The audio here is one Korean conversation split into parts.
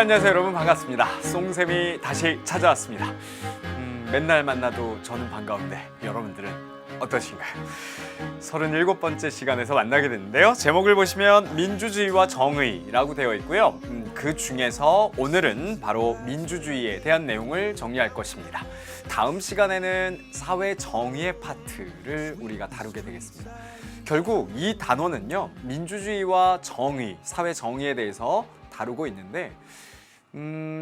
안녕하세요 여러분, 반갑습니다. 송쌤이 다시 찾아왔습니다. 맨날 만나도 저는 반가운데 여러분들은 어떠신가요? 37번째 시간에서 만나게 됐는데요. 제목을 보시면 민주주의와 정의라고 되어 있고요. 그 중에서 오늘은 바로 민주주의에 대한 내용을 정리할 것입니다. 다음 시간에는 사회 정의의 파트를 우리가 다루게 되겠습니다. 결국 이 단어는요, 민주주의와 정의, 사회 정의에 대해서 다루고 있는데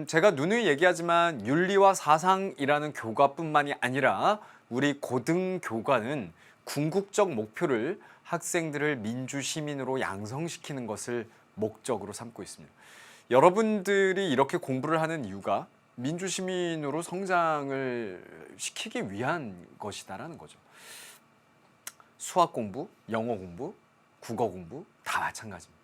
제가 누누이 얘기하지만 윤리와 사상이라는 교과뿐만이 아니라 우리 고등교과는 궁극적 목표를 학생들을 민주시민으로 양성시키는 것을 목적으로 삼고 있습니다. 여러분들이 이렇게 공부를 하는 이유가 민주시민으로 성장을 시키기 위한 것이다라는 거죠. 수학 공부, 영어 공부, 국어 공부 다 마찬가지입니다.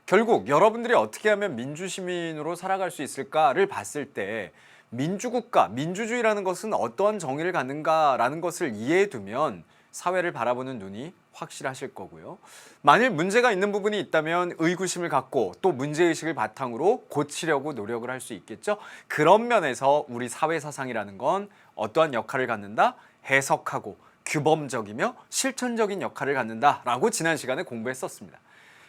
결국 여러분들이 어떻게 하면 민주시민으로 살아갈 수 있을까를 봤을 때 민주국가, 민주주의라는 것은 어떠한 정의를 갖는가라는 것을 이해해 두면 사회를 바라보는 눈이 확실하실 거고요. 만일 문제가 있는 부분이 있다면 의구심을 갖고 또 문제의식을 바탕으로 고치려고 노력을 할 수 있겠죠. 그런 면에서 우리 사회사상이라는 건 어떠한 역할을 갖는다? 해석하고 규범적이며 실천적인 역할을 갖는다라고 지난 시간에 공부했었습니다.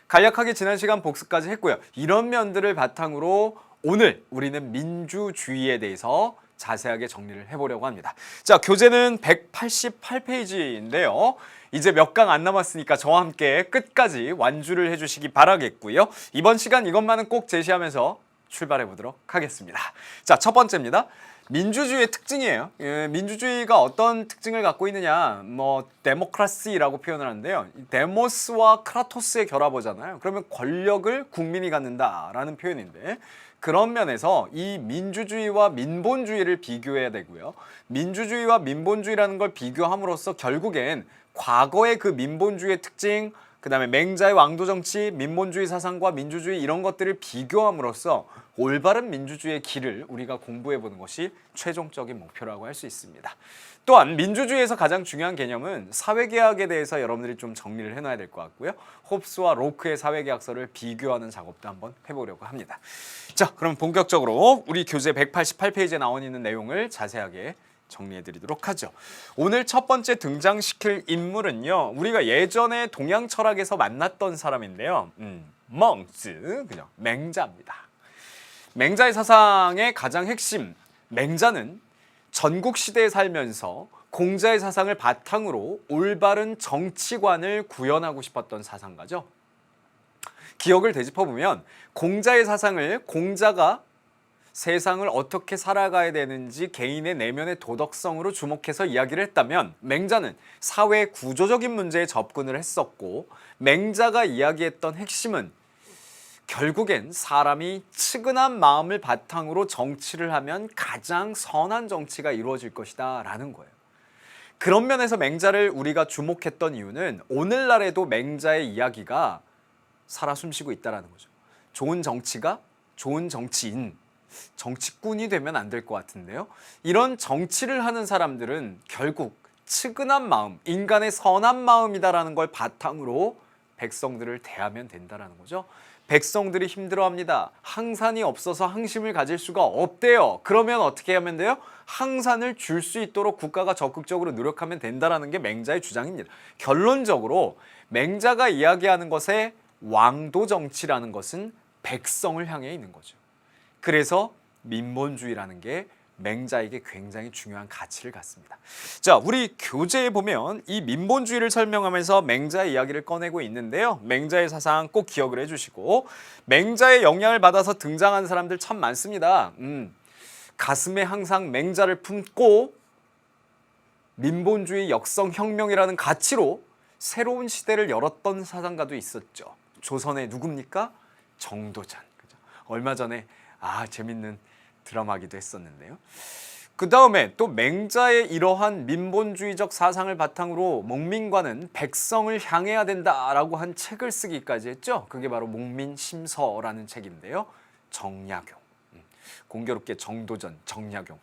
간략하게 지난 시간 복습까지 했고요. 이런 면들을 바탕으로 오늘 우리는 민주주의에 대해서 자세하게 정리를 해보려고 합니다. 자, 교재는 188페이지인데요. 이제 몇 강 안 남았으니까 저와 함께 끝까지 완주를 해주시기 바라겠고요. 이번 시간 이것만은 꼭 제시하면서 출발해 보도록 하겠습니다. 자, 첫 번째입니다. 민주주의의 특징이에요. 민주주의가 어떤 특징을 갖고 있느냐, 데모크라시라고 표현을 하는데요. 데모스와 크라토스의 결합어잖아요. 그러면 권력을 국민이 갖는다라는 표현인데, 그런 면에서 이 민주주의와 민본주의를 비교해야 되고요. 민주주의와 민본주의라는 걸 비교함으로써 결국엔 과거의 그 민본주의의 특징, 그 다음에 맹자의 왕도정치, 민본주의 사상과 민주주의 이런 것들을 비교함으로써 올바른 민주주의의 길을 우리가 공부해보는 것이 최종적인 목표라고 할 수 있습니다. 또한 민주주의에서 가장 중요한 개념은 사회계약에 대해서 여러분들이 좀 정리를 해놔야 될 것 같고요. 홉스와 로크의 사회계약서를 비교하는 작업도 한번 해보려고 합니다. 자, 그럼 본격적으로 우리 교재 188페이지에 나와 있는 내용을 자세하게 정리해드리도록 하죠. 오늘 첫 번째 등장시킬 인물은요, 우리가 예전에 동양 철학에서 만났던 사람인데요. 멍즈, 그죠? 맹자입니다. 맹자의 사상의 가장 핵심, 맹자는 전국시대에 살면서 공자의 사상을 바탕으로 올바른 정치관을 구현하고 싶었던 사상가죠. 기억을 되짚어보면 공자의 사상을 공자가 세상을 어떻게 살아가야 되는지 개인의 내면의 도덕성으로 주목해서 이야기를 했다면, 맹자는 사회 구조적인 문제에 접근을 했었고, 맹자가 이야기했던 핵심은 결국엔 사람이 측은한 마음을 바탕으로 정치를 하면 가장 선한 정치가 이루어질 것이다 라는 거예요. 그런 면에서 맹자를 우리가 주목했던 이유는 오늘날에도 맹자의 이야기가 살아 숨쉬고 있다는 거죠. 좋은 정치가 좋은 정치인, 정치꾼이 되면 안 될 것 같은데요. 이런 정치를 하는 사람들은 결국 측은한 마음, 인간의 선한 마음이다라는 걸 바탕으로 백성들을 대하면 된다는 거죠. 백성들이 힘들어합니다. 항산이 없어서 항심을 가질 수가 없대요. 그러면 어떻게 하면 돼요? 항산을 줄 수 있도록 국가가 적극적으로 노력하면 된다는 게 맹자의 주장입니다. 결론적으로 맹자가 이야기하는 것의 왕도 정치라는 것은 백성을 향해 있는 거죠. 그래서 민본주의라는 게 맹자에게 굉장히 중요한 가치를 갖습니다. 자, 우리 교재에 보면 이 민본주의를 설명하면서 맹자의 이야기를 꺼내고 있는데요. 맹자의 사상 꼭 기억을 해주시고, 맹자의 영향을 받아서 등장한 사람들 참 많습니다. 가슴에 항상 맹자를 품고 민본주의 역성혁명이라는 가치로 새로운 시대를 열었던 사상가도 있었죠. 조선의 누굽니까? 정도전. 그죠? 얼마 전에 재밌는 드라마기도 했었는데요. 그 다음에 또 맹자의 이러한 민본주의적 사상을 바탕으로 목민과는 백성을 향해야 된다라고 한 책을 쓰기까지 했죠. 그게 바로 목민심서라는 책인데요. 정약용, 공교롭게 정도전, 정약용,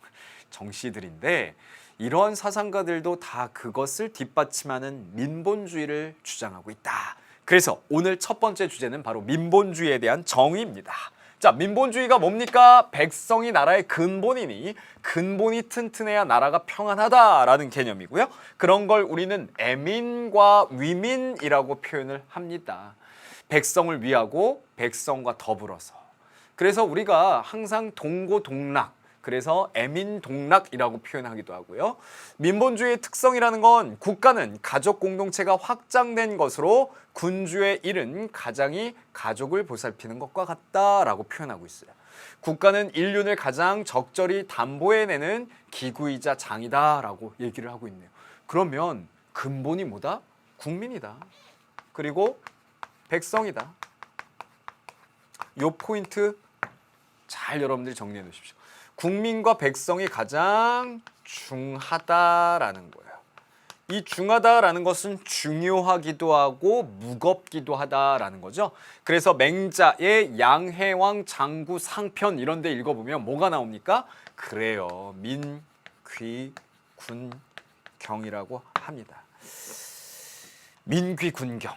정씨들인데 이러한 사상가들도 다 그것을 뒷받침하는 민본주의를 주장하고 있다. 그래서 오늘 첫 번째 주제는 바로 민본주의에 대한 정의입니다. 자, 민본주의가 뭡니까? 백성이 나라의 근본이니 근본이 튼튼해야 나라가 평안하다라는 개념이고요. 그런 걸 우리는 애민과 위민이라고 표현을 합니다. 백성을 위하고 백성과 더불어서. 그래서 우리가 항상 동고동락, 그래서 애민동락이라고 표현하기도 하고요. 민본주의의 특성이라는 건 국가는 가족 공동체가 확장된 것으로 군주의 일은 가장이 가족을 보살피는 것과 같다라고 표현하고 있어요. 국가는 인륜을 가장 적절히 담보해내는 기구이자 장이다라고 얘기를 하고 있네요. 그러면 근본이 뭐다? 국민이다. 그리고 백성이다. 요 포인트 잘 여러분들이 정리해 놓으십시오. 국민과 백성이 가장 중하다라는 거예요. 이 중하다라는 것은 중요하기도 하고 무겁기도 하다라는 거죠. 그래서 맹자의 양해왕 장구 상편 이런 데 읽어보면 뭐가 나옵니까? 그래요. 민, 귀, 군, 경이라고 합니다. 민귀군경.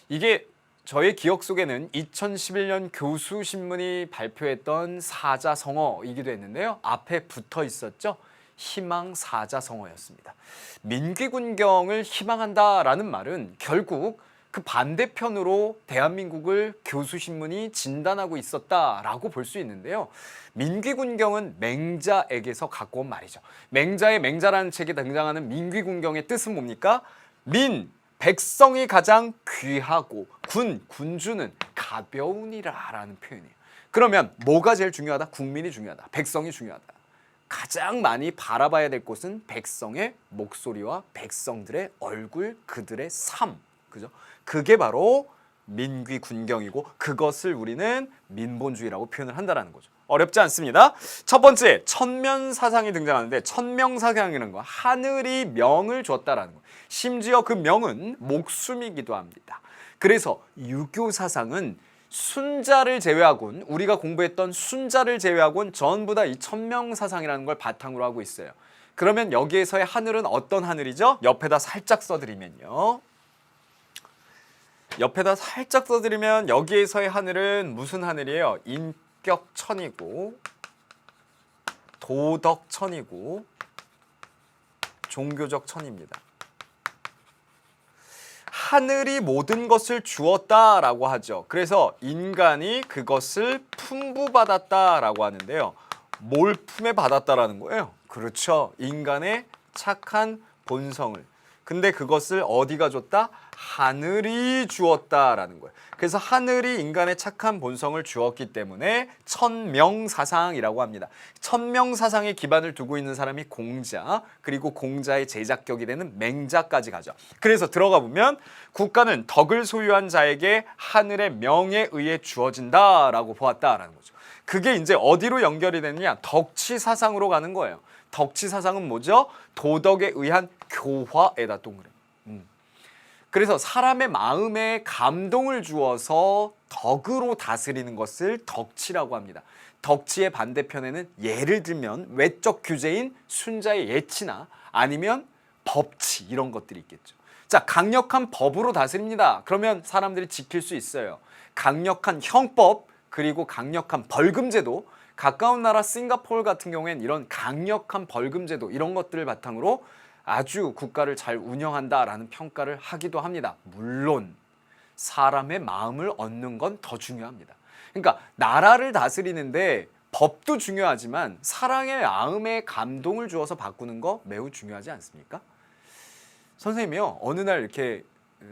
이게 저의 기억 속에는 2011년 교수신문이 발표했던 사자성어이기도 했는데요. 앞에 붙어 있었죠. 희망사자성어였습니다. 민귀군경을 희망한다라는 말은 결국 그 반대편으로 대한민국을 교수신문이 진단하고 있었다라고 볼 수 있는데요. 민귀군경은 맹자에게서 갖고 온 말이죠. 맹자의 맹자라는 책에 등장하는 민귀군경의 뜻은 뭡니까? 민, 백성이 가장 귀하고 군주는 가벼우니라 라는 표현이에요. 그러면 뭐가 제일 중요하다? 국민이 중요하다. 백성이 중요하다. 가장 많이 바라봐야 될 곳은 백성의 목소리와 백성들의 얼굴, 그들의 삶. 그죠? 그게 바로 민귀군경이고 그것을 우리는 민본주의라고 표현을 한다는 거죠. 어렵지 않습니다. 첫 번째, 천면사상이 등장하는데 천명사상이라는 건 하늘이 명을 줬다라는 거예요. 심지어 그 명은 목숨이기도 합니다. 그래서 유교사상은 순자를 제외하고는 우리가 공부했던 순자를 제외하고는 전부 다 이 천명사상이라는 걸 바탕으로 하고 있어요. 그러면 여기에서의 하늘은 어떤 하늘이죠? 옆에다 살짝 써드리면요. 옆에다 살짝 써드리면 여기에서의 하늘은 무슨 하늘이에요? 인격천이고 도덕천이고 종교적 천입니다. 하늘이 모든 것을 주었다라고 하죠. 그래서 인간이 그것을 풍부받았다라고 하는데요. 뭘 품에 받았다라는 거예요? 그렇죠. 인간의 착한 본성을. 근데 그것을 어디가 줬다? 하늘이 주었다라는 거예요. 그래서 하늘이 인간의 착한 본성을 주었기 때문에 천명사상이라고 합니다. 천명사상에 기반을 두고 있는 사람이 공자, 그리고 공자의 제작격이 되는 맹자까지 가죠. 그래서 들어가 보면 국가는 덕을 소유한 자에게 하늘의 명에 의해 주어진다라고 보았다라는 거죠. 그게 이제 어디로 연결이 되느냐? 덕치사상으로 가는 거예요. 덕치사상은 뭐죠? 도덕에 의한 교화에다 동그라미. 그래서 사람의 마음에 감동을 주어서 덕으로 다스리는 것을 덕치라고 합니다. 덕치의 반대편에는 예를 들면 외적 규제인 순자의 예치나 아니면 법치 이런 것들이 있겠죠. 자, 강력한 법으로 다스립니다. 그러면 사람들이 지킬 수 있어요. 강력한 형법 그리고 강력한 벌금제도, 가까운 나라 싱가포르 같은 경우에는 이런 강력한 벌금제도 이런 것들을 바탕으로 아주 국가를 잘 운영한다라는 평가를 하기도 합니다. 물론 사람의 마음을 얻는 건 더 중요합니다. 그러니까 나라를 다스리는데 법도 중요하지만 사랑의 마음에 감동을 주어서 바꾸는 거 매우 중요하지 않습니까? 선생님이요, 어느 날 이렇게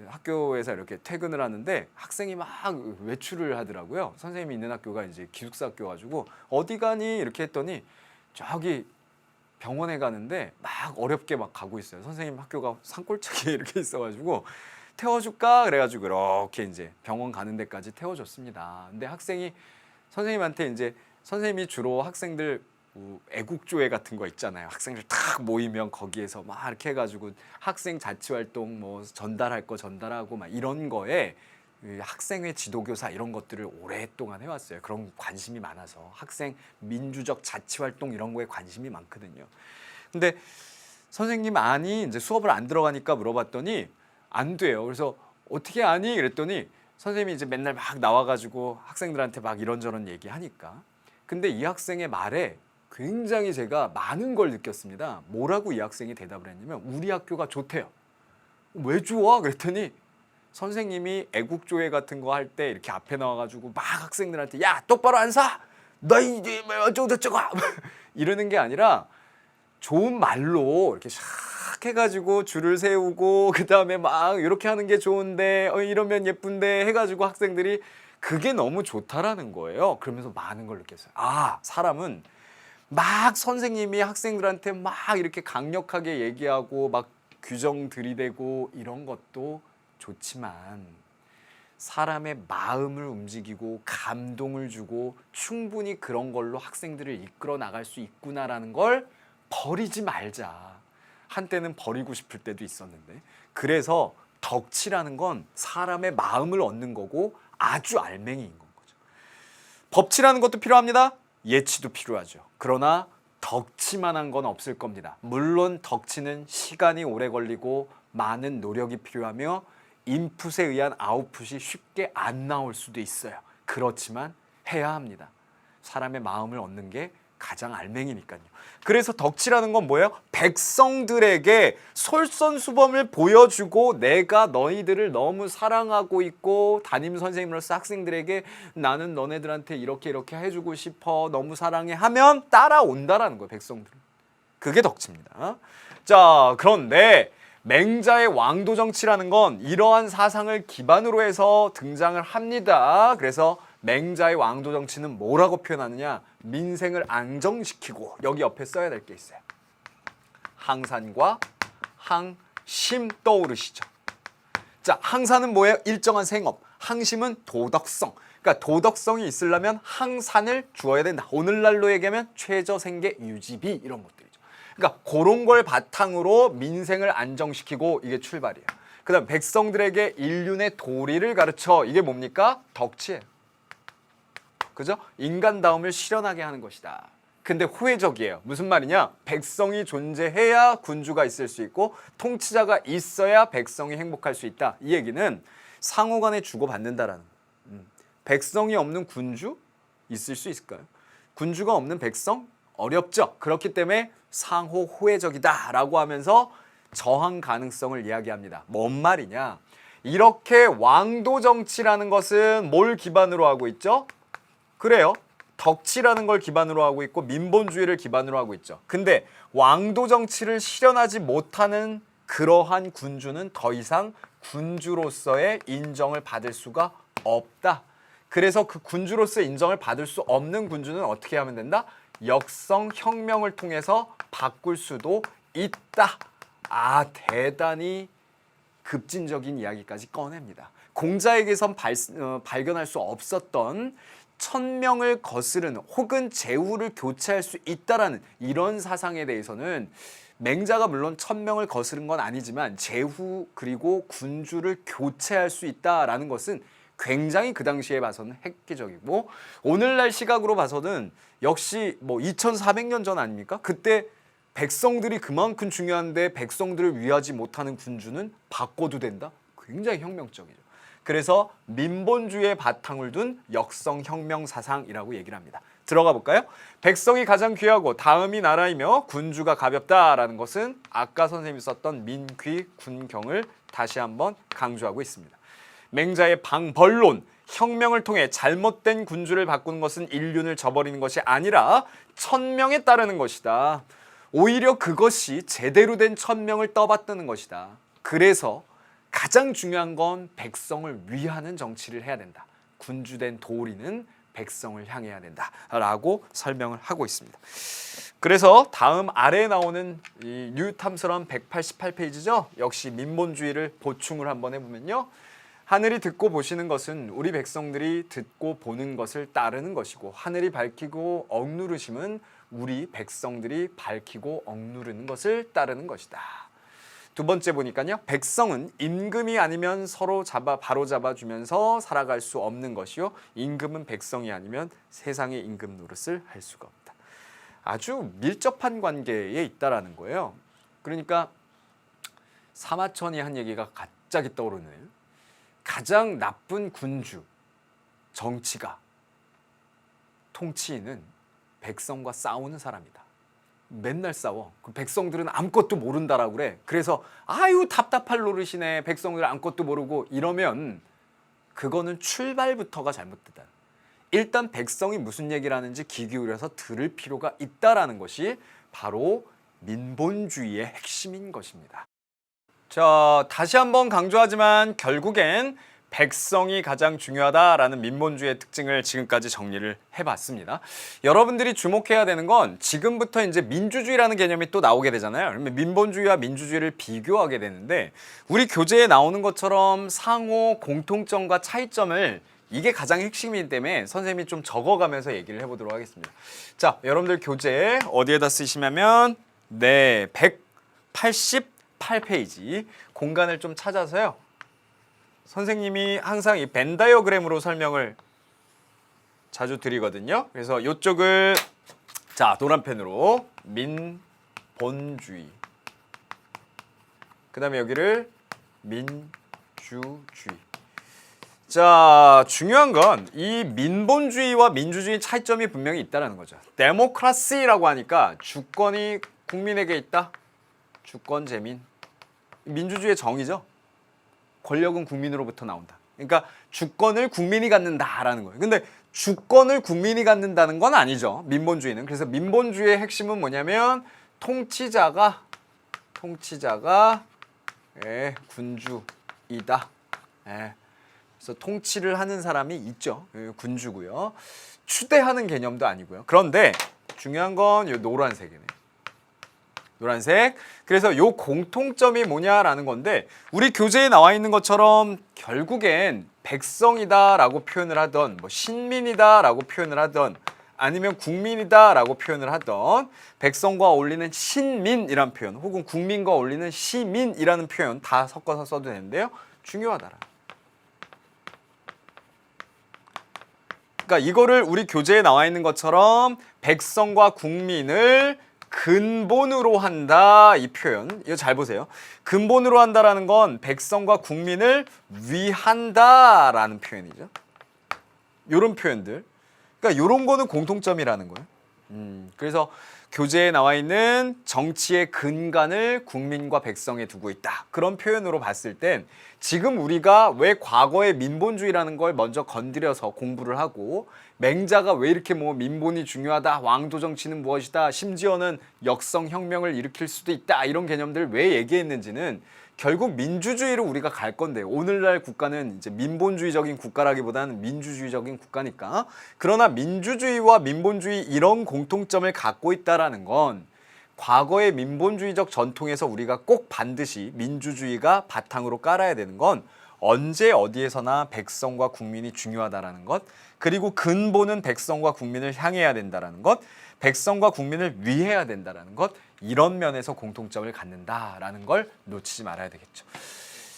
학교에서 이렇게 퇴근을 하는데 학생이 막 외출을 하더라고요. 선생님이 있는 학교가 이제 기숙사 학교가지고 어디 가니 이렇게 했더니 저기 병원에 가는데 막 어렵게 막 가고 있어요. 선생님 학교가 산골짜기에 이렇게 있어가지고 태워줄까 그래가지고 이렇게 이제 병원 가는 데까지 태워줬습니다. 근데 학생이 선생님한테 이제 선생님이 주로 학생들 애국조회 같은 거 있잖아요. 학생들 딱 모이면 거기에서 막 이렇게 해가지고 학생 자치활동 뭐 전달할 거 전달하고 막 이런 거에 학생회 지도교사 이런 것들을 오랫동안 해왔어요. 그런 관심이 많아서 학생 민주적 자치활동 이런 거에 관심이 많거든요. 근데 선생님 아니 이제 수업을 안 들어가니까 물어봤더니 안 돼요. 그래서 어떻게 아니? 그랬더니 선생님이 이제 맨날 막 나와가지고 학생들한테 막 이런저런 얘기하니까. 근데 이 학생의 말에 굉장히 제가 많은 걸 느꼈습니다. 뭐라고 이 학생이 대답을 했냐면 우리 학교가 좋대요. 왜 좋아? 그랬더니 선생님이 애국조회 같은 거 할 때 이렇게 앞에 나와가지고 막 학생들한테 야 똑바로 안 서! 너 이제 뭐 어쩌고저쩌고 이러는 게 아니라 좋은 말로 이렇게 샥 해가지고 줄을 세우고 그 다음에 막 이렇게 하는 게 좋은데 이러면 예쁜데 해가지고 학생들이 그게 너무 좋다라는 거예요. 그러면서 많은 걸 느꼈어요. 아, 사람은 막 선생님이 학생들한테 막 이렇게 강력하게 얘기하고 막 규정 들이대고 이런 것도 좋지만 사람의 마음을 움직이고 감동을 주고 충분히 그런 걸로 학생들을 이끌어 나갈 수 있구나라는 걸 버리지 말자. 한때는 버리고 싶을 때도 있었는데 그래서 덕치라는 건 사람의 마음을 얻는 거고 아주 알맹이인 건 거죠. 법치라는 것도 필요합니다. 예치도 필요하죠. 그러나 덕치만한 건 없을 겁니다. 물론 덕치는 시간이 오래 걸리고 많은 노력이 필요하며 인풋에 의한 아웃풋이 쉽게 안 나올 수도 있어요. 그렇지만 해야 합니다. 사람의 마음을 얻는 게 가장 알맹이니까요. 그래서 덕치라는 건 뭐예요? 백성들에게 솔선수범을 보여주고 내가 너희들을 너무 사랑하고 있고 담임 선생님으로서 학생들에게 나는 너네들한테 이렇게 해주고 싶어 너무 사랑해 하면 따라온다라는 거예요. 백성들은. 그게 덕치입니다. 자, 그런데 맹자의 왕도 정치라는 건 이러한 사상을 기반으로 해서 등장을 합니다. 그래서 맹자의 왕도 정치는 뭐라고 표현하느냐? 민생을 안정시키고 여기 옆에 써야 될 게 있어요. 항산과 항심 떠오르시죠. 자, 항산은 뭐예요? 일정한 생업. 항심은 도덕성. 그러니까 도덕성이 있으려면 항산을 주어야 된다. 오늘날로 얘기하면 최저생계 유지비 이런 것들이죠. 그러니까 그런 걸 바탕으로 민생을 안정시키고 이게 출발이에요. 그 다음 백성들에게 인륜의 도리를 가르쳐. 이게 뭡니까? 덕치예요. 그죠? 인간다움을 실현하게 하는 것이다. 근데 후회적이에요. 무슨 말이냐? 백성이 존재해야 군주가 있을 수 있고 통치자가 있어야 백성이 행복할 수 있다. 이 얘기는 상호간에 주고받는다라는 거예요. 백성이 없는 군주? 있을 수 있을까요? 군주가 없는 백성? 어렵죠. 그렇기 때문에 상호 후회적이다라고 하면서 저항 가능성을 이야기합니다. 뭔 말이냐? 이렇게 왕도 정치라는 것은 뭘 기반으로 하고 있죠? 그래요. 덕치라는 걸 기반으로 하고 있고 민본주의를 기반으로 하고 있죠. 근데 왕도 정치를 실현하지 못하는 그러한 군주는 더 이상 군주로서의 인정을 받을 수가 없다. 그래서 그 군주로서의 인정을 받을 수 없는 군주는 어떻게 하면 된다? 역성혁명을 통해서 바꿀 수도 있다. 아, 대단히 급진적인 이야기까지 꺼냅니다. 공자에게선 발견할 수 없었던 천명을 거스르는 혹은 제후를 교체할 수 있다라는 이런 사상에 대해서는 맹자가 물론 천명을 거스른 건 아니지만 제후 그리고 군주를 교체할 수 있다라는 것은 굉장히 그 당시에 봐서는 획기적이고 오늘날 시각으로 봐서는 역시 뭐 2400년 전 아닙니까? 그때 백성들이 그만큼 중요한데 백성들을 위하지 못하는 군주는 바꿔도 된다? 굉장히 혁명적이죠. 그래서 민본주의의 바탕을 둔 역성혁명 사상이라고 얘기를 합니다. 들어가 볼까요? 백성이 가장 귀하고 다음이 나라이며 군주가 가볍다라는 것은 아까 선생님이 썼던 민귀 군경을 다시 한번 강조하고 있습니다. 맹자의 방벌론, 혁명을 통해 잘못된 군주를 바꾸는 것은 인륜을 저버리는 것이 아니라 천명에 따르는 것이다. 오히려 그것이 제대로 된 천명을 떠받드는 것이다. 그래서 가장 중요한 건 백성을 위하는 정치를 해야 된다. 군주된 도리는 백성을 향해야 된다라고 설명을 하고 있습니다. 그래서 다음 아래에 나오는 이 뉴탐스런 188페이지죠. 역시 민본주의를 보충을 한번 해보면요. 하늘이 듣고 보시는 것은 우리 백성들이 듣고 보는 것을 따르는 것이고 하늘이 밝히고 억누르심은 우리 백성들이 밝히고 억누르는 것을 따르는 것이다. 두 번째 보니까요. 백성은 임금이 아니면 서로 바로 잡아주면서 살아갈 수 없는 것이요. 임금은 백성이 아니면 세상의 임금 노릇을 할 수가 없다. 아주 밀접한 관계에 있다라는 거예요. 그러니까 사마천이 한 얘기가 갑자기 떠오르네요. 가장 나쁜 군주, 정치가, 통치인은 백성과 싸우는 사람이다. 맨날 싸워. 그 백성들은 아무것도 모른다라고 그래. 그래서 아유 답답할 노릇이네. 백성들 아무것도 모르고 이러면 그거는 출발부터가 잘못됐다. 일단 백성이 무슨 얘기를 하는지 귀 기울여서 들을 필요가 있다라는 것이 바로 민본주의의 핵심인 것입니다. 자, 다시 한번 강조하지만 결국엔 백성이 가장 중요하다라는 민본주의의 특징을 지금까지 정리를 해봤습니다. 여러분들이 주목해야 되는 건 지금부터 이제 민주주의라는 개념이 또 나오게 되잖아요. 그러면 민본주의와 민주주의를 비교하게 되는데 우리 교재에 나오는 것처럼 상호 공통점과 차이점을 이게 가장 핵심이기 때문에 선생님이 좀 적어가면서 얘기를 해보도록 하겠습니다. 자, 여러분들 교재 어디에다 쓰시냐면 네, 188페이지 공간을 좀 찾아서요. 선생님이 항상 이 벤 다이어그램으로 설명을 자주 드리거든요. 그래서 이쪽을 자 노란 펜으로 민본주의, 그 다음에 여기를 민주주의. 자, 중요한 건 이 민본주의와 민주주의 차이점이 분명히 있다는 거죠. 데모크라시라고 하니까 주권이 국민에게 있다. 주권 재민. 민주주의의 정의죠. 권력은 국민으로부터 나온다. 그러니까 주권을 국민이 갖는다라는 거예요. 근데 주권을 국민이 갖는다는 건 아니죠. 민본주의는. 그래서 민본주의의 핵심은 뭐냐면 통치자가 군주이다. 그래서 통치를 하는 사람이 있죠. 군주고요. 추대하는 개념도 아니고요. 그런데 중요한 건 이 노란색이네. 노란색. 그래서 요 공통점이 뭐냐라는 건데 우리 교재에 나와 있는 것처럼 결국엔 백성이다라고 표현을 하던 뭐 신민이다라고 표현을 하던 아니면 국민이다라고 표현을 하던 백성과 어울리는 신민이라는 표현 혹은 국민과 어울리는 시민이라는 표현 다 섞어서 써도 되는데요. 중요하다라. 그러니까 이거를 우리 교재에 나와 있는 것처럼 백성과 국민을 근본으로 한다 이 표현 이거 잘 보세요. 근본으로 한다라는 건 백성과 국민을 위한다라는 표현이죠. 요런 표현들. 그러니까 요런 거는 공통점이라는 거예요. 그래서 교재에 나와 있는 정치의 근간을 국민과 백성에 두고 있다. 그런 표현으로 봤을 땐 지금 우리가 왜 과거의 민본주의라는 걸 먼저 건드려서 공부를 하고 맹자가 왜 이렇게 뭐 민본이 중요하다, 왕도 정치는 무엇이다, 심지어는 역성혁명을 일으킬 수도 있다 이런 개념들을 왜 얘기했는지는 결국 민주주의로 우리가 갈 건데요. 오늘날 국가는 이제 민본주의적인 국가라기보다는 민주주의적인 국가니까. 그러나 민주주의와 민본주의 이런 공통점을 갖고 있다라는 건 과거의 민본주의적 전통에서 우리가 꼭 반드시 민주주의가 바탕으로 깔아야 되는 건 언제 어디에서나 백성과 국민이 중요하다라는 것, 그리고 근본은 백성과 국민을 향해야 된다라는 것, 백성과 국민을 위해야 된다라는 것, 이런 면에서 공통점을 갖는다라는 걸 놓치지 말아야 되겠죠.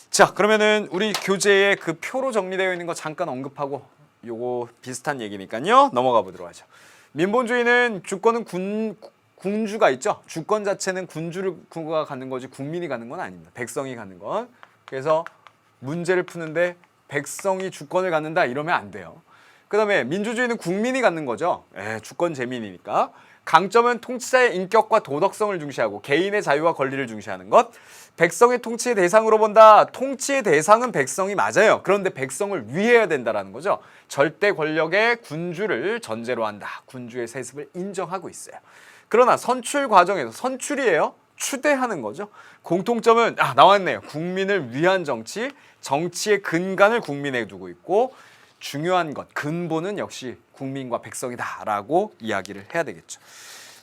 자, 그러면은 우리 교재에 그 표로 정리되어 있는 거 잠깐 언급하고 요거 비슷한 얘기니까요. 넘어가 보도록 하죠. 민본주의는 주권은 군주가 있죠. 주권 자체는 군주가 갖는 거지 국민이 갖는 건 아닙니다. 백성이 갖는 건. 그래서 문제를 푸는데 백성이 주권을 갖는다 이러면 안 돼요. 그 다음에 민주주의는 국민이 갖는 거죠. 주권 재민이니까. 강점은 통치자의 인격과 도덕성을 중시하고 개인의 자유와 권리를 중시하는 것. 백성의 통치의 대상으로 본다. 통치의 대상은 백성이 맞아요. 그런데 백성을 위해야 된다는 거죠. 절대 권력의 군주를 전제로 한다. 군주의 세습을 인정하고 있어요. 그러나 선출 과정에서 선출이에요. 추대하는 거죠. 공통점은 나왔네요. 국민을 위한 정치, 정치의 근간을 국민에 두고 있고 중요한 것, 근본은 역시 국민과 백성이다라고 이야기를 해야 되겠죠.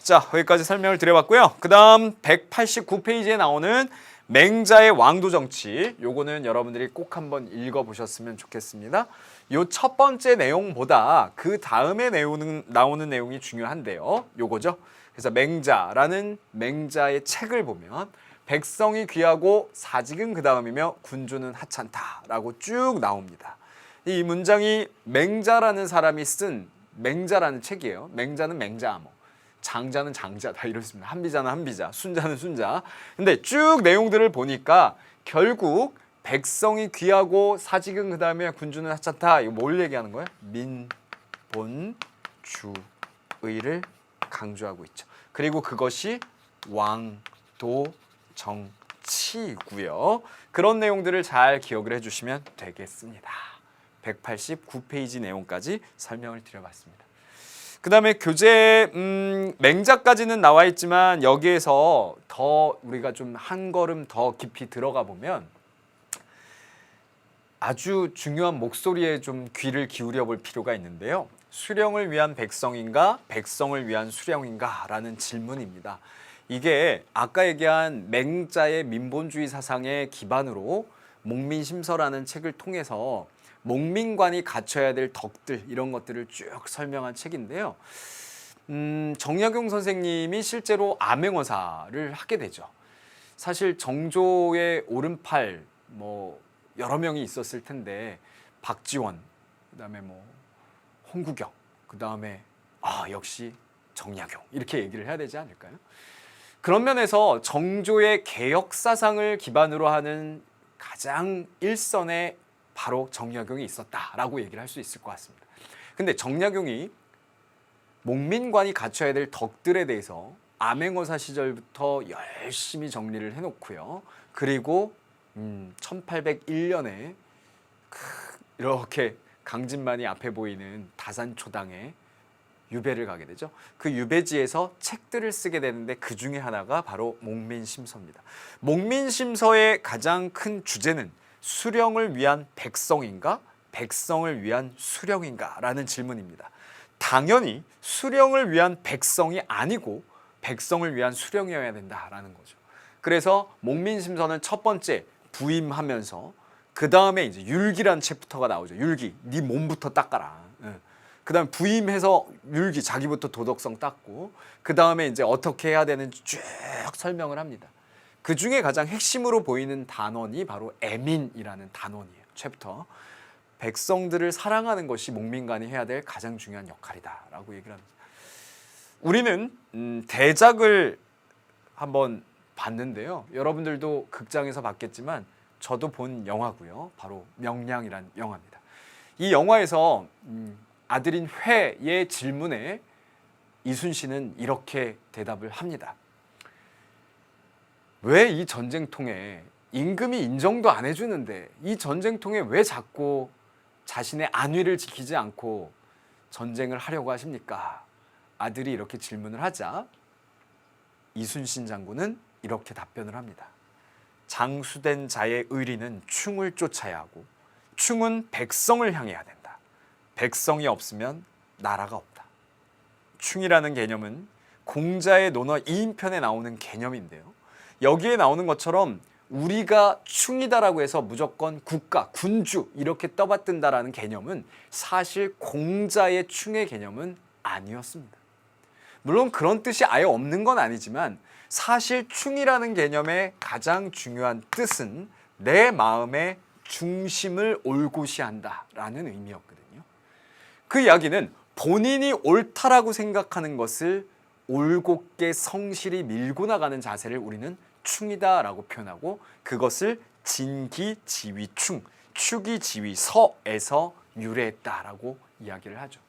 자, 여기까지 설명을 드려봤고요. 그 다음 189페이지에 나오는 맹자의 왕도 정치, 요거는 여러분들이 꼭 한번 읽어보셨으면 좋겠습니다. 요 첫 번째 내용보다 그 다음에 나오는 내용이 중요한데요. 요거죠. 그래서 맹자라는 맹자의 책을 보면 백성이 귀하고 사직은 그 다음이며 군주는 하찮다라고 쭉 나옵니다. 이 문장이 맹자라는 사람이 쓴 맹자라는 책이에요. 맹자는 맹자, 장자는 장자다 이렇습니다. 한비자는 한비자, 순자는 순자. 근데 쭉 내용들을 보니까 결국 백성이 귀하고 사직은 그다음에 군주는 하찮다. 이거 뭘 얘기하는 거예요? 민본주의를 강조하고 있죠. 그리고 그것이 왕도 정치고요. 그런 내용들을 잘 기억을 해주시면 되겠습니다. 189페이지 내용까지 설명을 드려봤습니다. 그 다음에 교재 맹자까지는 나와 있지만 여기에서 더 우리가 좀 한 걸음 더 깊이 들어가 보면 아주 중요한 목소리에 좀 귀를 기울여 볼 필요가 있는데요. 수령을 위한 백성인가, 백성을 위한 수령인가 라는 질문입니다. 이게 아까 얘기한 맹자의 민본주의 사상의 기반으로 목민심서라는 책을 통해서 목민관이 갖춰야 될 덕들 이런 것들을 쭉 설명한 책인데요. 정약용 선생님이 실제로 암행어사를 하게 되죠. 사실 정조의 오른팔 뭐 여러 명이 있었을 텐데 박지원, 그다음에 뭐 홍구경, 그다음에 역시 정약용 이렇게 얘기를 해야 되지 않을까요? 그런 면에서 정조의 개혁 사상을 기반으로 하는 가장 일선에 바로 정약용이 있었다라고 얘기를 할 수 있을 것 같습니다. 근데 정약용이 목민관이 갖춰야 될 덕들에 대해서 암행어사 시절부터 열심히 정리를 해놓고요. 그리고 1801년에 이렇게 강진만이 앞에 보이는 다산초당에 유배를 가게 되죠. 그 유배지에서 책들을 쓰게 되는데 그 중에 하나가 바로 목민심서입니다. 목민심서의 가장 큰 주제는 수령을 위한 백성인가, 백성을 위한 수령인가 라는 질문입니다. 당연히 수령을 위한 백성이 아니고 백성을 위한 수령이어야 된다라는 거죠. 그래서 목민심서는 첫 번째 부임하면서 그 다음에 이제 율기란 챕터가 나오죠. 율기, 네 몸부터 닦아라. 그 다음에 부임해서 율기, 자기부터 도덕성 닦고 그 다음에 이제 어떻게 해야 되는지 쭉 설명을 합니다. 그 중에 가장 핵심으로 보이는 단원이 바로 애민이라는 단원이에요. 챕터. 백성들을 사랑하는 것이 목민관이 해야 될 가장 중요한 역할이다라고 얘기를 합니다. 우리는 대작을 한번 봤는데요. 여러분들도 극장에서 봤겠지만 저도 본 영화고요. 바로 명량이란 영화입니다. 이 영화에서 아들인 회의 질문에 이순신은 이렇게 대답을 합니다. 왜 이 전쟁통에 임금이 인정도 안 해주는데 이 전쟁통에 왜 자꾸 자신의 안위를 지키지 않고 전쟁을 하려고 하십니까? 아들이 이렇게 질문을 하자 이순신 장군은 이렇게 답변을 합니다. 장수된 자의 의리는 충을 쫓아야 하고 충은 백성을 향해야 된다. 백성이 없으면 나라가 없다. 충이라는 개념은 공자의 논어 2인편에 나오는 개념인데요. 여기에 나오는 것처럼 우리가 충이다라고 해서 무조건 국가, 군주 이렇게 떠받든다라는 개념은 사실 공자의 충의 개념은 아니었습니다. 물론 그런 뜻이 아예 없는 건 아니지만 사실 충이라는 개념의 가장 중요한 뜻은 내 마음의 중심을 올곧이한다라는 의미였거든요. 그 이야기는 본인이 옳다라고 생각하는 것을 올곧게 성실히 밀고 나가는 자세를 우리는 충이다라고 표현하고 그것을 진기지위충, 추기지위서에서 유래했다라고 이야기를 하죠.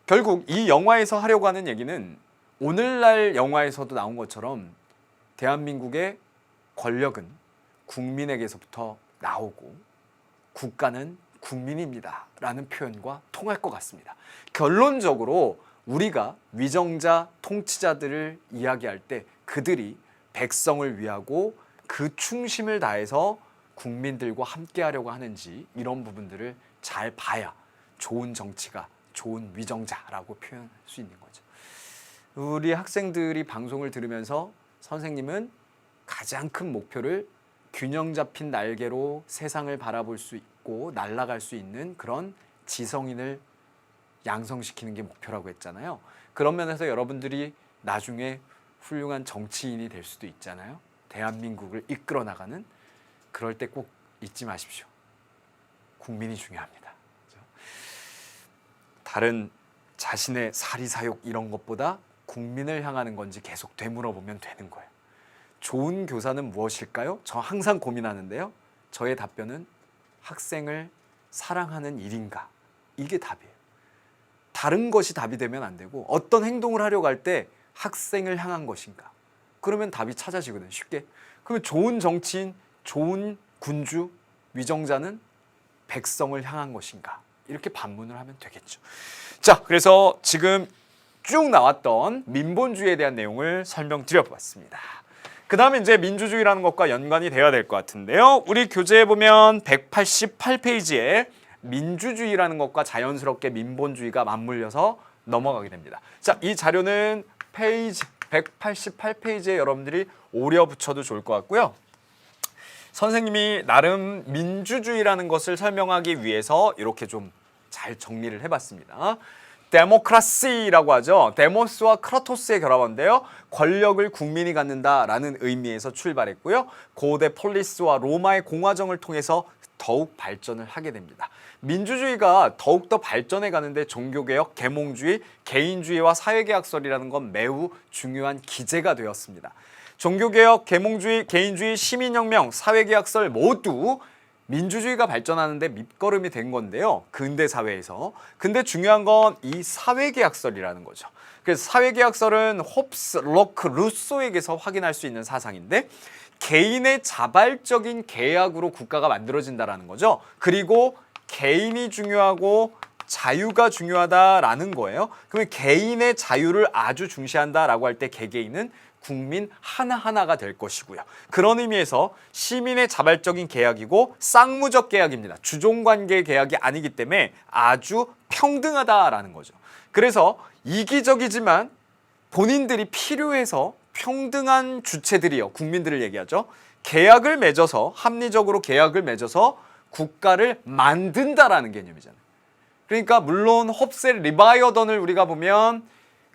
결국 이 영화에서 하려고 하는 얘기는 오늘날 영화에서도 나온 것처럼 대한민국의 권력은 국민에게서부터 나오고 국가는 국민입니다 라는 표현과 통할 것 같습니다. 결론적으로 우리가 위정자, 통치자들을 이야기할 때 그들이 백성을 위하고 그 충심을 다해서 국민들과 함께 하려고 하는지 이런 부분들을 잘 봐야 좋은 정치가 좋은 위정자라고 표현할 수 있는 거죠. 우리 학생들이 방송을 들으면서 선생님은 가장 큰 목표를 균형 잡힌 날개로 세상을 바라볼 수 있고 날아갈 수 있는 그런 지성인을 양성시키는 게 목표라고 했잖아요. 그런 면에서 여러분들이 나중에 훌륭한 정치인이 될 수도 있잖아요. 대한민국을 이끌어 나가는. 그럴 때 꼭 잊지 마십시오. 국민이 중요합니다. 그렇죠? 다른 자신의 사리사욕 이런 것보다 국민을 향하는 건지 계속 되물어보면 되는 거예요. 좋은 교사는 무엇일까요? 저 항상 고민하는데요. 저의 답변은 학생을 사랑하는 일인가? 이게 답이에요. 다른 것이 답이 되면 안 되고 어떤 행동을 하려고 할 때 학생을 향한 것인가? 그러면 답이 찾아지거든, 쉽게. 그러면 좋은 정치인, 좋은 군주, 위정자는 백성을 향한 것인가? 이렇게 반문을 하면 되겠죠. 자, 그래서 지금 쭉 나왔던 민본주의에 대한 내용을 설명드려봤습니다. 그 다음에 이제 민주주의라는 것과 연관이 되어야 될 것 같은데요. 우리 교재에 보면 188페이지에 민주주의라는 것과 자연스럽게 민본주의가 맞물려서 넘어가게 됩니다. 자, 이 자료는 페이지 188페이지에 여러분들이 오려 붙여도 좋을 것 같고요. 선생님이 나름 민주주의라는 것을 설명하기 위해서 이렇게 좀 잘 정리를 해봤습니다. 데모크라시라고 하죠. 데모스와 크라토스의 결합어인데요. 권력을 국민이 갖는다라는 의미에서 출발했고요. 고대 폴리스와 로마의 공화정을 통해서 더욱 발전을 하게 됩니다. 민주주의가 더욱더 발전해 가는데 종교개혁, 계몽주의, 개인주의와 사회계약설이라는 건 매우 중요한 기제가 되었습니다. 종교개혁, 계몽주의, 개인주의, 시민혁명, 사회계약설 모두 민주주의가 발전하는데 밑거름이 된 건데요. 근대 사회에서. 근데 중요한 건 이 사회계약설이라는 거죠. 그래서 사회계약설은 홉스, 로크, 루소에게서 확인할 수 있는 사상인데 개인의 자발적인 계약으로 국가가 만들어진다라는 거죠. 그리고 개인이 중요하고 자유가 중요하다라는 거예요. 그러면 개인의 자유를 아주 중시한다라고 할 때 개개인은 국민 하나하나가 될 것이고요. 그런 의미에서 시민의 자발적인 계약이고 쌍무적 계약입니다. 주종관계 계약이 아니기 때문에 아주 평등하다라는 거죠. 그래서 이기적이지만 본인들이 필요해서 평등한 주체들이요. 국민들을 얘기하죠. 계약을 맺어서 합리적으로 계약을 맺어서 국가를 만든다라는 개념이잖아요. 그러니까 물론 홉셀 리바이어던을 우리가 보면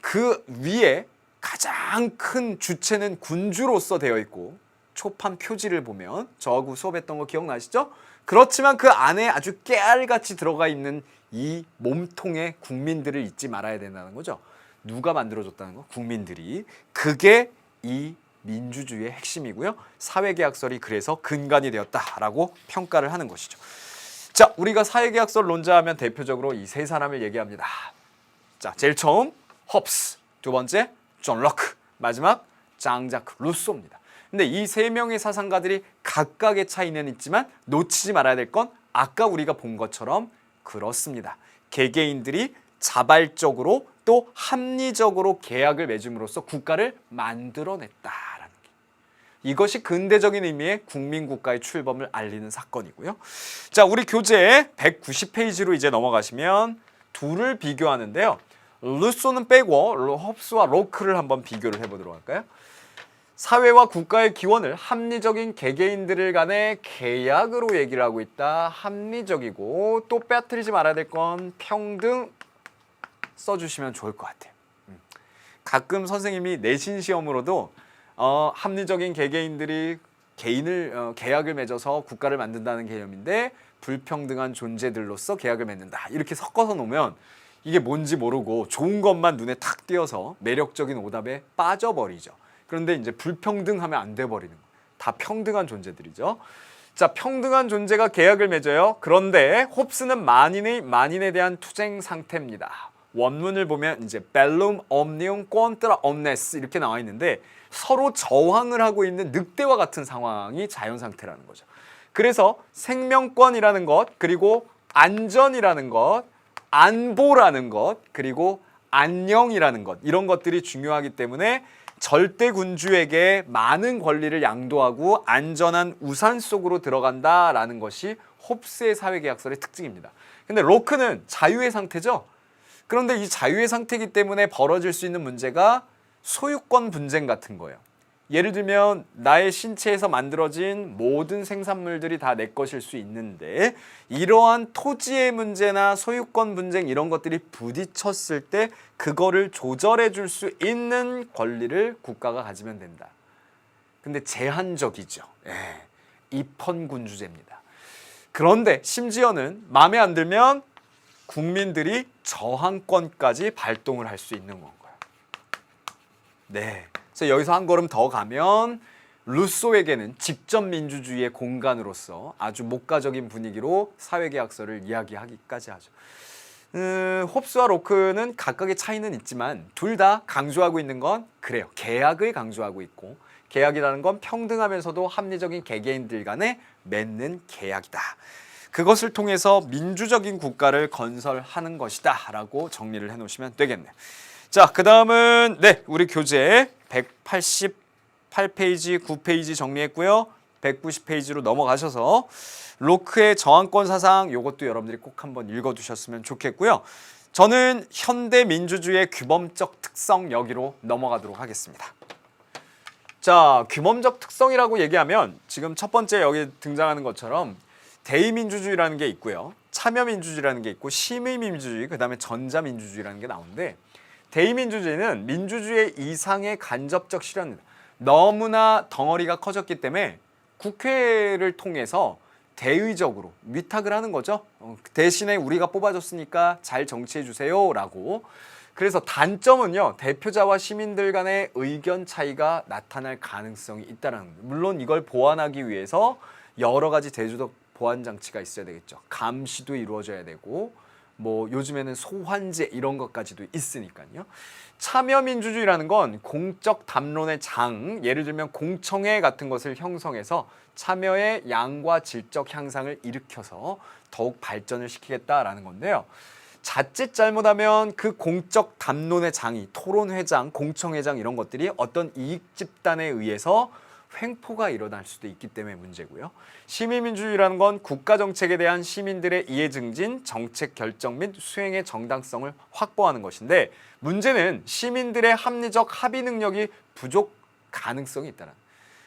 그 위에 가장 큰 주체는 군주로서 되어 있고 초판 표지를 보면 저하고 수업했던 거 기억나시죠? 그렇지만 그 안에 아주 깨알같이 들어가 있는 이 몸통의 국민들을 잊지 말아야 된다는 거죠. 누가 만들어줬다는 거? 국민들이. 그게 이 민주주의의 핵심이고요. 사회계약설이 그래서 근간이 되었다라고 평가를 하는 것이죠. 자, 우리가 사회계약설 논자하면 대표적으로 이 세 사람을 얘기합니다. 자, 제일 처음 홉스, 두 번째 존 럭크, 마지막 장자크 루소입니다. 근데 이 세 명의 사상가들이 각각의 차이는 있지만 놓치지 말아야 될 건 아까 우리가 본 것처럼 그렇습니다. 개개인들이 자발적으로 또 합리적으로 계약을 맺음으로써 국가를 만들어냈다라는 게. 이것이 근대적인 의미의 국민국가의 출범을 알리는 사건이고요. 자, 우리 교재 190페이지로 이제 넘어가시면 둘을 비교하는데요. 루소는 빼고 홉스와 로크를 한번 비교를 해보도록 할까요? 사회와 국가의 기원을 합리적인 개개인들 간의 계약으로 얘기를 하고 있다. 합리적이고 또 빼앗들이지 말아야 될 건 평등 써주시면 좋을 것 같아요. 가끔 선생님이 내신 시험으로도 합리적인 개개인들이 계약을 맺어서 국가를 만든다는 개념인데 불평등한 존재들로서 계약을 맺는다. 이렇게 섞어서 놓으면 이게 뭔지 모르고 좋은 것만 눈에 탁 띄어서 매력적인 오답에 빠져버리죠. 그런데 이제 불평등하면 안 돼버리는 거예요. 다 평등한 존재들이죠. 자, 평등한 존재가 계약을 맺어요. 그런데 홉스는 만인에 대한 투쟁 상태입니다. 원문을 보면 이제 bellum omnium contra omnes 이렇게 나와 있는데 서로 저항을 하고 있는 늑대와 같은 상황이 자연 상태라는 거죠. 그래서 생명권이라는 것, 그리고 안전이라는 것, 안보라는 것, 그리고 안녕이라는 것, 이런 것들이 중요하기 때문에 절대 군주에게 많은 권리를 양도하고 안전한 우산 속으로 들어간다라는 것이 홉스의 사회계약설의 특징입니다. 근데 로크는 자유의 상태죠. 그런데 이 자유의 상태이기 때문에 벌어질 수 있는 문제가 소유권 분쟁 같은 거예요. 예를 들면 나의 신체에서 만들어진 모든 생산물들이 다 내 것일 수 있는데 이러한 토지의 문제나 소유권 분쟁 이런 것들이 부딪혔을 때 그거를 조절해 줄 수 있는 권리를 국가가 가지면 된다. 근데 제한적이죠. 입헌군주제입니다. 그런데 심지어는 마음에 안 들면 국민들이 저항권까지 발동을 할 수 있는 건가요. 네. 그래서 여기서 한 걸음 더 가면 루소에게는 직접 민주주의의 공간으로서 아주 목가적인 분위기로 사회계약서를 이야기하기까지 하죠. 홉스와 로크는 각각의 차이는 있지만 둘 다 강조하고 있는 건 그래요. 계약을 강조하고 있고, 계약이라는 건 평등하면서도 합리적인 개개인들 간에 맺는 계약이다. 그것을 통해서 민주적인 국가를 건설하는 것이다 라고 정리를 해놓으시면 되겠네요. 자, 그 다음은 우리 교재 188페이지, 9페이지 정리했고요. 190페이지로 넘어가셔서 로크의 저항권 사상, 이것도 여러분들이 꼭 한번 읽어두셨으면 좋겠고요. 저는 현대 민주주의의 규범적 특성 여기로 넘어가도록 하겠습니다. 자, 규범적 특성이라고 얘기하면 지금 첫 번째 여기 등장하는 것처럼 대의민주주의라는 게 있고요. 참여민주주의라는 게 있고, 심의민주주의, 그 다음에 전자민주주의라는 게 나오는데, 대의민주주의는 민주주의 이상의 간접적 실현입니다. 너무나 덩어리가 커졌기 때문에 국회를 통해서 대의적으로 위탁을 하는 거죠. 대신에 우리가 뽑아줬으니까 잘 정치해 주세요 라고. 그래서 단점은요, 대표자와 시민들 간의 의견 차이가 나타날 가능성이 있다는 거예요. 물론 이걸 보완하기 위해서 여러 가지 제도적 보완 장치가 있어야 되겠죠. 감시도 이루어져야 되고, 뭐 요즘에는 소환제 이런 것까지도 있으니까요. 참여민주주의라는 건 공적 담론의 장, 예를 들면 공청회 같은 것을 형성해서 참여의 양과 질적 향상을 일으켜서 더욱 발전을 시키겠다라는 건데요. 자칫 잘못하면 그 공적 담론의 장이 토론회장, 공청회장 이런 것들이 어떤 이익 집단에 의해서 횡포가 일어날 수도 있기 때문에 문제고요. 시민민주주의라는 건 국가정책에 대한 시민들의 이해 증진, 정책 결정 및 수행의 정당성을 확보하는 것인데, 문제는 시민들의 합리적 합의 능력이 부족 가능성이 있다는.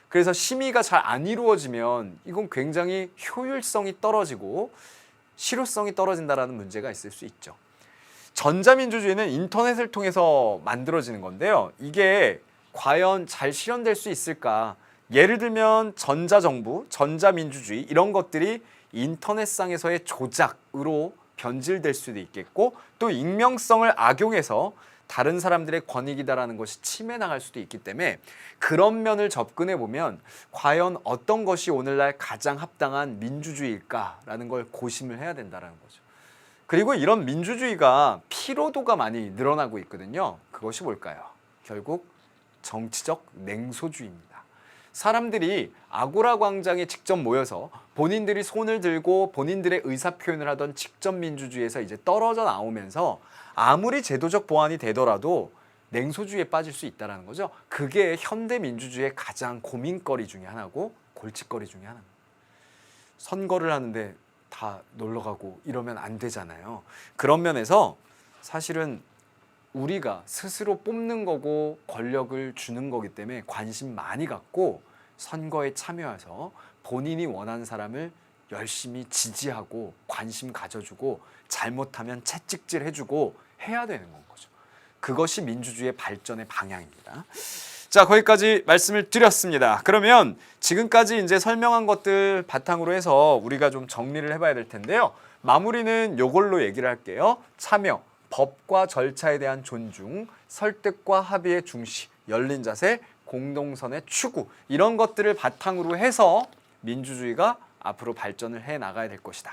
그래서 심의가 잘 안 이루어지면 이건 굉장히 효율성이 떨어지고 실효성이 떨어진다는 문제가 있을 수 있죠. 전자민주주의는 인터넷을 통해서 만들어지는 건데요. 이게 과연 잘 실현될 수 있을까? 예를 들면 전자정부, 전자민주주의 이런 것들이 인터넷상에서의 조작으로 변질될 수도 있겠고, 또 익명성을 악용해서 다른 사람들의 권익이다라는 것이 침해당할 수도 있기 때문에 그런 면을 접근해 보면 과연 어떤 것이 오늘날 가장 합당한 민주주의일까라는 걸 고심을 해야 된다는 거죠. 그리고 이런 민주주의가 피로도가 많이 늘어나고 있거든요. 그것이 뭘까요? 결국 정치적 냉소주의입니다. 사람들이 아고라 광장에 직접 모여서 본인들이 손을 들고 본인들의 의사표현을 하던 직접 민주주의에서 이제 떨어져 나오면서 아무리 제도적 보완이 되더라도 냉소주의에 빠질 수 있다는 거죠. 그게 현대 민주주의의 가장 고민거리 중에 하나고 골칫거리 중에 하나입니다. 선거를 하는데 다 놀러가고 이러면 안 되잖아요. 그런 면에서 사실은 우리가 스스로 뽑는 거고 권력을 주는 거기 때문에 관심 많이 갖고 선거에 참여해서 본인이 원하는 사람을 열심히 지지하고 관심 가져주고 잘못하면 채찍질 해주고 해야 되는 건 거죠. 그것이 민주주의의 발전의 방향입니다. 자, 거기까지 말씀을 드렸습니다. 그러면 지금까지 이제 설명한 것들 바탕으로 해서 우리가 좀 정리를 해봐야 될 텐데요. 마무리는 이걸로 얘기를 할게요. 참여, 법과 절차에 대한 존중, 설득과 합의의 중시, 열린 자세, 공동선의 추구 이런 것들을 바탕으로 해서 민주주의가 앞으로 발전을 해 나가야 될 것이다.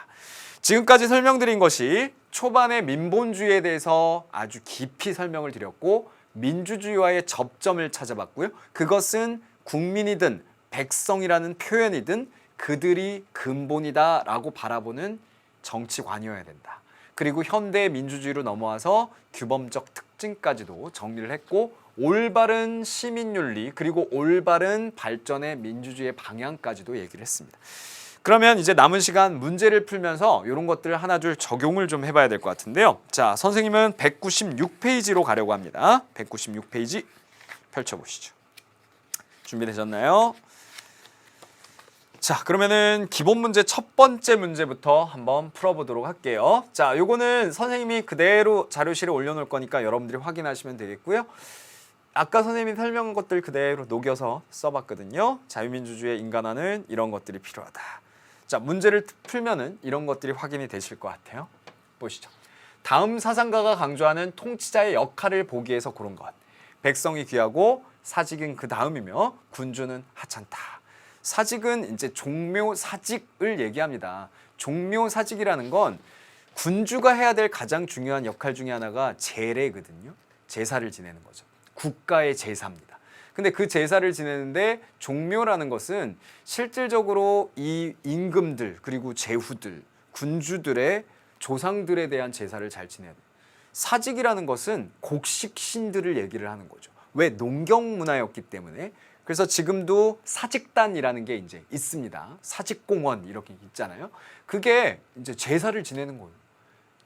지금까지 설명드린 것이 초반에 민본주의에 대해서 아주 깊이 설명을 드렸고 민주주의와의 접점을 찾아봤고요. 그것은 국민이든 백성이라는 표현이든 그들이 근본이다라고 바라보는 정치관이어야 된다. 그리고 현대 민주주의로 넘어와서 규범적 특징까지도 정리를 했고 올바른 시민윤리 그리고 올바른 발전의 민주주의의 방향까지도 얘기를 했습니다. 그러면 이제 남은 시간 문제를 풀면서 이런 것들을 하나둘 적용을 좀 해봐야 될 것 같은데요. 자, 선생님은 196페이지로 가려고 합니다. 196페이지 펼쳐보시죠. 준비되셨나요? 자, 그러면은 기본 문제 첫 번째 문제부터 한번 풀어보도록 할게요. 자, 요거는 선생님이 그대로 자료실에 올려놓을 거니까 여러분들이 확인하시면 되겠고요. 아까 선생님이 설명한 것들 그대로 녹여서 써봤거든요. 자유민주주의의 인간화는 이런 것들이 필요하다. 자, 문제를 풀면은 이런 것들이 확인이 되실 것 같아요. 보시죠. 다음 사상가가 강조하는 통치자의 역할을 보기 위해서 고른 것. 백성이 귀하고 사직은 그 다음이며 군주는 하찮다. 사직은 이제 종묘 사직을 얘기합니다. 종묘 사직이라는 건 군주가 해야 될 가장 중요한 역할 중에 하나가 제례거든요. 제사를 지내는 거죠. 국가의 제사입니다. 근데 그 제사를 지내는데 종묘라는 것은 실질적으로 이 임금들 그리고 제후들, 군주들의 조상들에 대한 제사를 잘 지내야 돼요. 사직이라는 것은 곡식신들을 얘기를 하는 거죠. 왜? 농경 문화였기 때문에. 그래서 지금도 사직단이라는 게 이제 있습니다. 사직공원 이렇게 있잖아요. 그게 이제 제사를 지내는 거예요.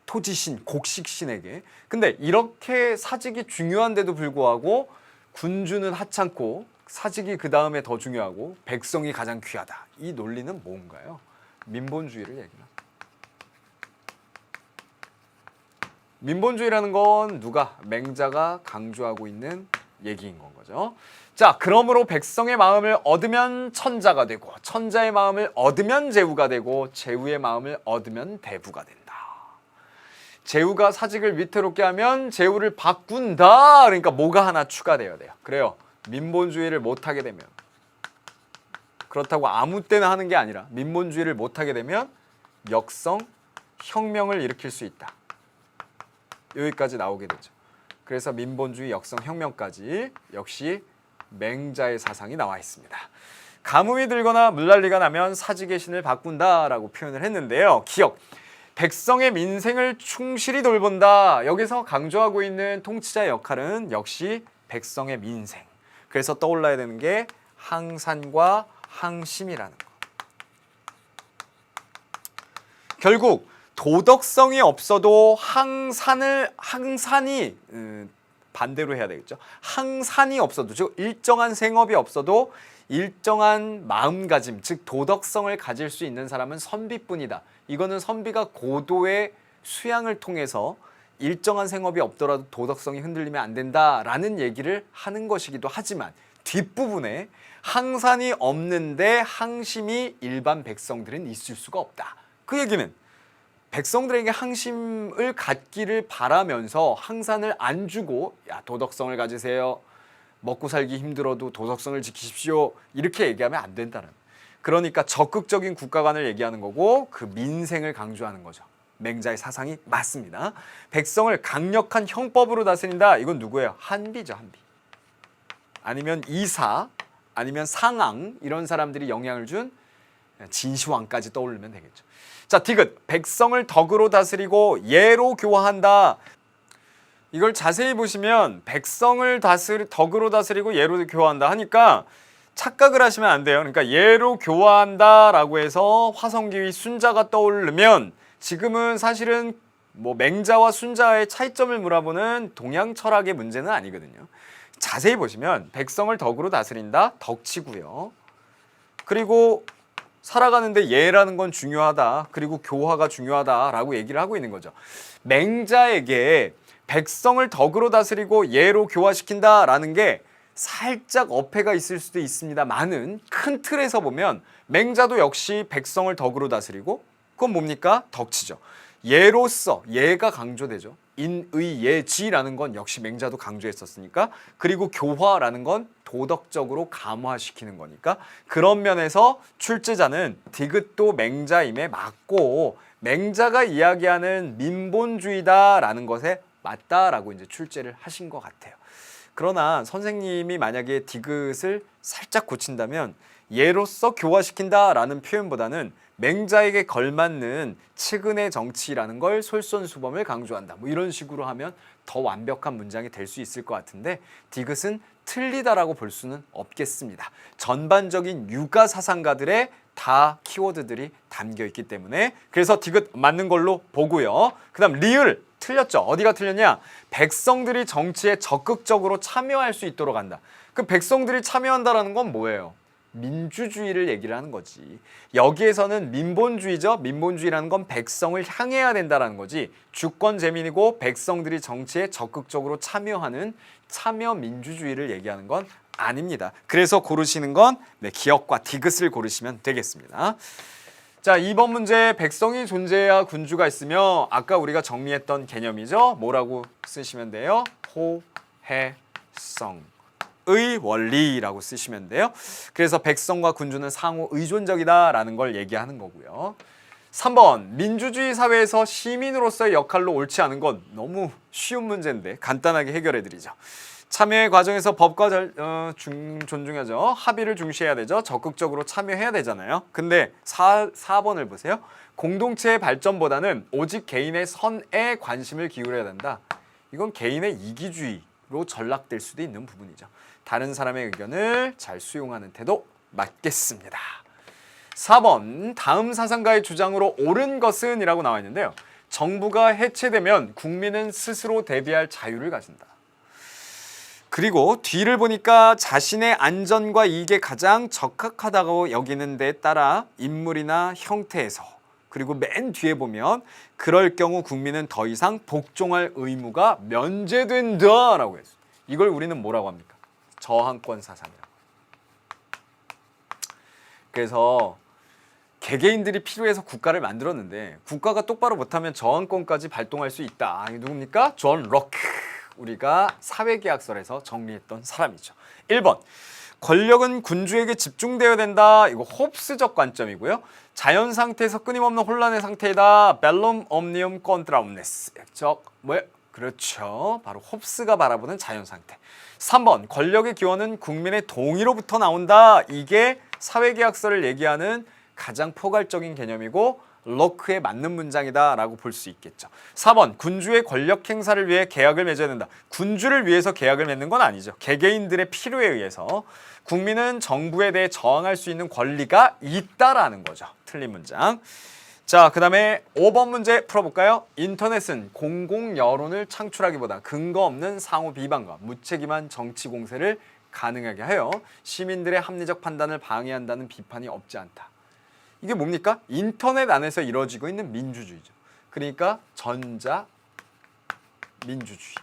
토지신, 곡식신에게. 근데 이렇게 사직이 중요한데도 불구하고 군주는 하찮고 사직이 그 다음에 더 중요하고 백성이 가장 귀하다. 이 논리는 뭔가요? 민본주의를 얘기합니다. 민본주의라는 건 누가? 맹자가 강조하고 있는 얘기인 건 거죠. 자, 그러므로 백성의 마음을 얻으면 천자가 되고 천자의 마음을 얻으면 제후가 되고 제후의 마음을 얻으면 대부가 된다. 제후가 사직을 위태롭게 하면 제후를 바꾼다. 그러니까 뭐가 하나 추가되어야 돼요. 그래요. 민본주의를 못하게 되면, 그렇다고 아무 때나 하는 게 아니라 민본주의를 못하게 되면 역성, 혁명을 일으킬 수 있다. 여기까지 나오게 되죠. 그래서 민본주의, 역성, 혁명까지 역시 맹자의 사상이 나와 있습니다. 가뭄이 들거나 물난리가 나면 사직의 신을 바꾼다라고 표현을 했는데요. 기억, 백성의 민생을 충실히 돌본다. 여기서 강조하고 있는 통치자의 역할은 역시 백성의 민생. 그래서 떠올라야 되는 게 항산과 항심이라는 거. 결국 도덕성이 없어도 항산이 반대로 해야 되겠죠. 항산이 없어도, 즉 일정한 생업이 없어도 일정한 마음가짐, 즉 도덕성을 가질 수 있는 사람은 선비뿐이다. 이거는 선비가 고도의 수양을 통해서 일정한 생업이 없더라도 도덕성이 흔들리면 안 된다라는 얘기를 하는 것이기도 하지만 뒷부분에 항산이 없는데 항심이 일반 백성들은 있을 수가 없다. 그 얘기는 백성들에게 항심을 갖기를 바라면서 항산을 안 주고 야, 도덕성을 가지세요. 먹고 살기 힘들어도 도덕성을 지키십시오. 이렇게 얘기하면 안 된다는. 그러니까 적극적인 국가관을 얘기하는 거고 그 민생을 강조하는 거죠. 맹자의 사상이 맞습니다. 백성을 강력한 형법으로 다스린다. 이건 누구예요? 한비죠. 한비. 아니면 이사, 아니면 상왕 이런 사람들이 영향을 준 진시황까지 떠올리면 되겠죠. 자, 디귿. 백성을 덕으로 다스리고 예로 교화한다. 이걸 자세히 보시면 백성을 덕으로 다스리고 예로 교화한다 하니까 착각을 하시면 안 돼요. 그러니까 예로 교화한다라고 해서 화성기의 순자가 떠오르면 지금은 사실은 뭐 맹자와 순자의 차이점을 물어보는 동양 철학의 문제는 아니거든요. 자세히 보시면 백성을 덕으로 다스린다, 덕치고요. 그리고 살아가는데 예라는 건 중요하다. 그리고 교화가 중요하다라고 얘기를 하고 있는 거죠. 맹자에게 백성을 덕으로 다스리고 예로 교화시킨다라는 게 살짝 어폐가 있을 수도 있습니다만은 큰 틀에서 보면 맹자도 역시 백성을 덕으로 다스리고 그건 뭡니까? 덕치죠. 예로서, 예가 강조되죠. 인의예지라는 건 역시 맹자도 강조했었으니까. 그리고 교화라는 건 도덕적으로 감화시키는 거니까 그런 면에서 출제자는 디귿도 맹자임에 맞고 맹자가 이야기하는 민본주의다라는 것에 맞다라고 이제 출제를 하신 것 같아요. 그러나 선생님이 만약에 디귿을 살짝 고친다면 예로서 교화시킨다라는 표현보다는 맹자에게 걸맞는 측은의 정치라는 걸 솔선수범을 강조한다. 뭐 이런 식으로 하면 더 완벽한 문장이 될 수 있을 것 같은데 디귿은 틀리다라고 볼 수는 없겠습니다. 전반적인 유가 사상가들의 다 키워드들이 담겨 있기 때문에 그래서 디귿 맞는 걸로 보고요. 그 다음 리을 틀렸죠. 어디가 틀렸냐? 백성들이 정치에 적극적으로 참여할 수 있도록 한다. 그 백성들이 참여한다라는 건 뭐예요? 민주주의를 얘기를 하는 거지. 여기에서는 민본주의죠. 민본주의라는 건 백성을 향해야 된다라는 거지. 주권 재민이고 백성들이 정치에 적극적으로 참여하는 참여 민주주의를 얘기하는 건 아닙니다. 그래서 고르시는 건 기역과 디귿을 고르시면 되겠습니다. 자, 2번 문제 백성이 존재해야 군주가 있으며 아까 우리가 정리했던 개념이죠. 뭐라고 쓰시면 돼요? 호혜성. 의 원리라고 쓰시면 돼요. 그래서 백성과 군주는 상호 의존적이다라는 걸 얘기하는 거고요. 3번 민주주의 사회에서 시민으로서의 역할로 옳지 않은 건 너무 쉬운 문제인데 간단하게 해결해 드리죠. 참여의 과정에서 법과 존중하죠. 합의를 중시해야 되죠. 적극적으로 참여해야 되잖아요. 근데 4번을 보세요. 공동체의 발전보다는 오직 개인의 선에 관심을 기울여야 된다. 이건 개인의 이기주의로 전락될 수도 있는 부분이죠. 다른 사람의 의견을 잘 수용하는 태도 맞겠습니다. 4번 다음 사상가의 주장으로 옳은 것은 이라고 나와 있는데요. 정부가 해체되면 국민은 스스로 대비할 자유를 가진다. 그리고 뒤를 보니까 자신의 안전과 이익에 가장 적합하다고 여기는 데 따라 인물이나 형태에서 그리고 맨 뒤에 보면 그럴 경우 국민은 더 이상 복종할 의무가 면제된다라고 했어요. 이걸 우리는 뭐라고 합니까? 저항권 사상이라고. 그래서 개개인들이 필요해서 국가를 만들었는데 국가가 똑바로 못하면 저항권까지 발동할 수 있다. 이 누굽니까? 존 로크. 우리가 사회계약설에서 정리했던 사람이죠. 1번 권력은 군주에게 집중되어야 된다. 이거 홉스적 관점이고요. 자연 상태에서 끊임없는 혼란의 상태이다. 벨럼 옴니움 컨트라 옴네스. 그렇죠. 바로 홉스가 바라보는 자연 상태. 3번 권력의 기원은 국민의 동의로부터 나온다. 이게 사회계약설을 얘기하는 가장 포괄적인 개념이고 로크에 맞는 문장이다 라고 볼 수 있겠죠. 4번 군주의 권력 행사를 위해 계약을 맺어야 된다. 군주를 위해서 계약을 맺는 건 아니죠. 개개인들의 필요에 의해서 국민은 정부에 대해 저항할 수 있는 권리가 있다라는 거죠. 틀린 문장. 자, 그 다음에 5번 문제 풀어볼까요? 인터넷은 공공 여론을 창출하기보다 근거 없는 상호 비방과 무책임한 정치 공세를 가능하게 하여 시민들의 합리적 판단을 방해한다는 비판이 없지 않다. 이게 뭡니까? 인터넷 안에서 이루어지고 있는 민주주의죠. 그러니까 전자 민주주의.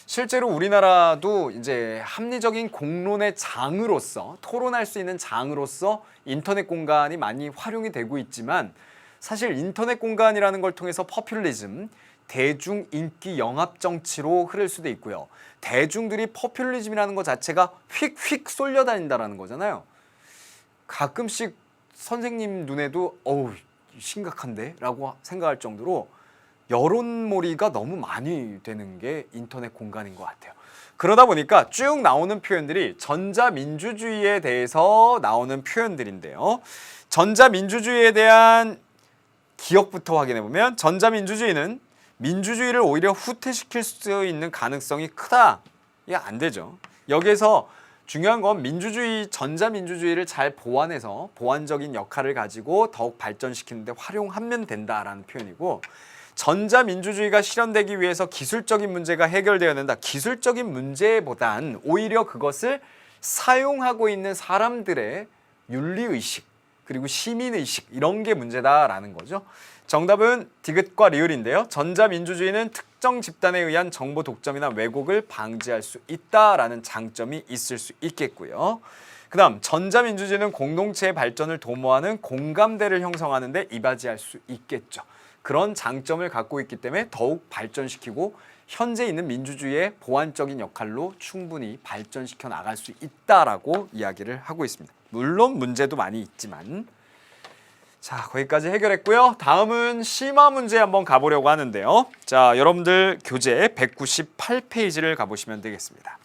실제로 우리나라도 이제 합리적인 공론의 장으로서 토론할 수 있는 장으로서 인터넷 공간이 많이 활용이 되고 있지만 사실 인터넷 공간이라는 걸 통해서 퍼퓰리즘, 대중 인기 영합 정치로 흐를 수도 있고요. 대중들이 퍼퓰리즘이라는 것 자체가 휙휙 쏠려다닌다라는 거잖아요. 가끔씩 선생님 눈에도 어우 심각한데? 라고 생각할 정도로 여론몰이가 너무 많이 되는 게 인터넷 공간인 것 같아요. 그러다 보니까 쭉 나오는 표현들이 전자민주주의에 대해서 나오는 표현들인데요. 전자민주주의에 대한 기억부터 확인해보면 전자민주주의는 민주주의를 오히려 후퇴시킬 수 있는 가능성이 크다. 이게 안 되죠. 여기에서 중요한 건 민주주의, 전자민주주의를 잘 보완해서 보완적인 역할을 가지고 더욱 발전시키는 데 활용하면 된다라는 표현이고 전자민주주의가 실현되기 위해서 기술적인 문제가 해결되어야 된다. 기술적인 문제보단 오히려 그것을 사용하고 있는 사람들의 윤리의식 그리고 시민의식 이런 게 문제다라는 거죠. 정답은 디귿과 리을인데요. 전자민주주의는 특정 집단에 의한 정보 독점이나 왜곡을 방지할 수 있다라는 장점이 있을 수 있겠고요. 그 다음 전자민주주의는 공동체의 발전을 도모하는 공감대를 형성하는 데 이바지할 수 있겠죠. 그런 장점을 갖고 있기 때문에 더욱 발전시키고 현재 있는 민주주의의 보완적인 역할로 충분히 발전시켜 나갈 수 있다라고 이야기를 하고 있습니다. 물론 문제도 많이 있지만 자, 거기까지 해결했고요. 다음은 심화 문제 한번 가보려고 하는데요. 자, 여러분들 교재 198페이지를 가보시면 되겠습니다.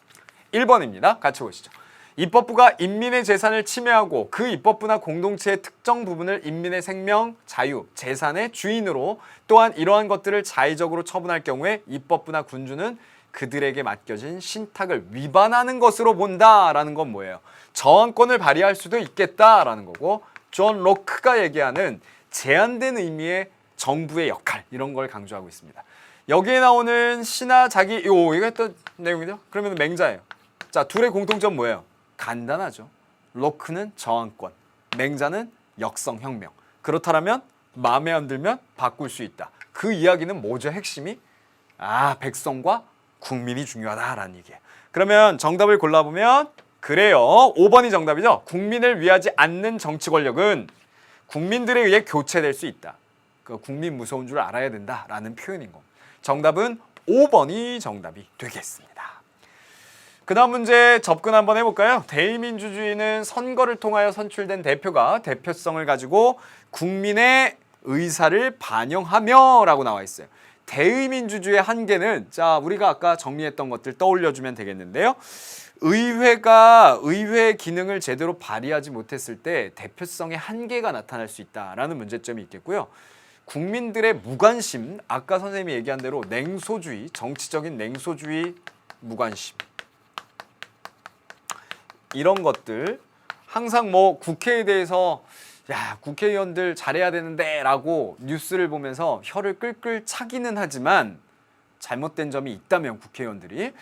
1번입니다. 같이 보시죠. 입법부가 인민의 재산을 침해하고 그 입법부나 공동체의 특정 부분을 인민의 생명, 자유, 재산의 주인으로 또한 이러한 것들을 자의적으로 처분할 경우에 입법부나 군주는 그들에게 맡겨진 신탁을 위반하는 것으로 본다라는 건 뭐예요? 저항권을 발휘할 수도 있겠다라는 거고 존 로크가 얘기하는 제한된 의미의 정부의 역할 이런 걸 강조하고 있습니다. 여기에 나오는 시나 자기 이거 했던 내용이죠? 그러면 맹자예요. 자, 둘의 공통점 뭐예요? 간단하죠. 로크는 저항권, 맹자는 역성혁명. 그렇다면 마음에 안 들면 바꿀 수 있다. 그 이야기는 뭐죠? 핵심이? 백성과 국민이 중요하다라는 얘기예요. 그러면 정답을 골라보면 그래요. 5번이 정답이죠. 국민을 위하지 않는 정치 권력은 국민들에 의해 교체될 수 있다. 그 국민 무서운 줄 알아야 된다라는 표현인 겁니다. 정답은 5번이 정답이 되겠습니다. 그 다음 문제 접근 한번 해볼까요? 대의민주주의는 선거를 통하여 선출된 대표가 대표성을 가지고 국민의 의사를 반영하며 라고 나와 있어요. 대의민주주의의 한계는 자 우리가 아까 정리했던 것들 떠올려주면 되겠는데요. 의회가 의회의 기능을 제대로 발휘하지 못했을 때 대표성의 한계가 나타날 수 있다라는 문제점이 있겠고요. 국민들의 무관심, 아까 선생님이 얘기한 대로 냉소주의, 정치적인 냉소주의, 무관심 이런 것들 항상 뭐 국회에 대해서 야 국회의원들 잘해야 되는데 라고 뉴스를 보면서 혀를 끌끌 차기는 하지만 잘못된 점이 있다면 국회의원들이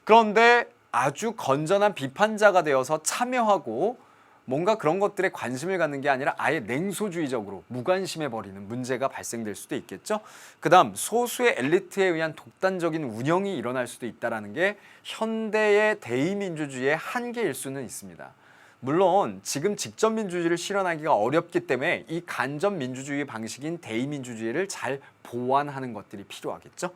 그런데 아주 건전한 비판자가 되어서 참여하고 뭔가 그런 것들에 관심을 갖는 게 아니라 아예 냉소주의적으로 무관심해버리는 문제가 발생될 수도 있겠죠. 그 다음 소수의 엘리트에 의한 독단적인 운영이 일어날 수도 있다는 게 현대의 대의민주주의의 한계일 수는 있습니다. 물론 지금 직접민주주의를 실현하기가 어렵기 때문에 이 간접민주주의 방식인 대의민주주의를 잘 보완하는 것들이 필요하겠죠.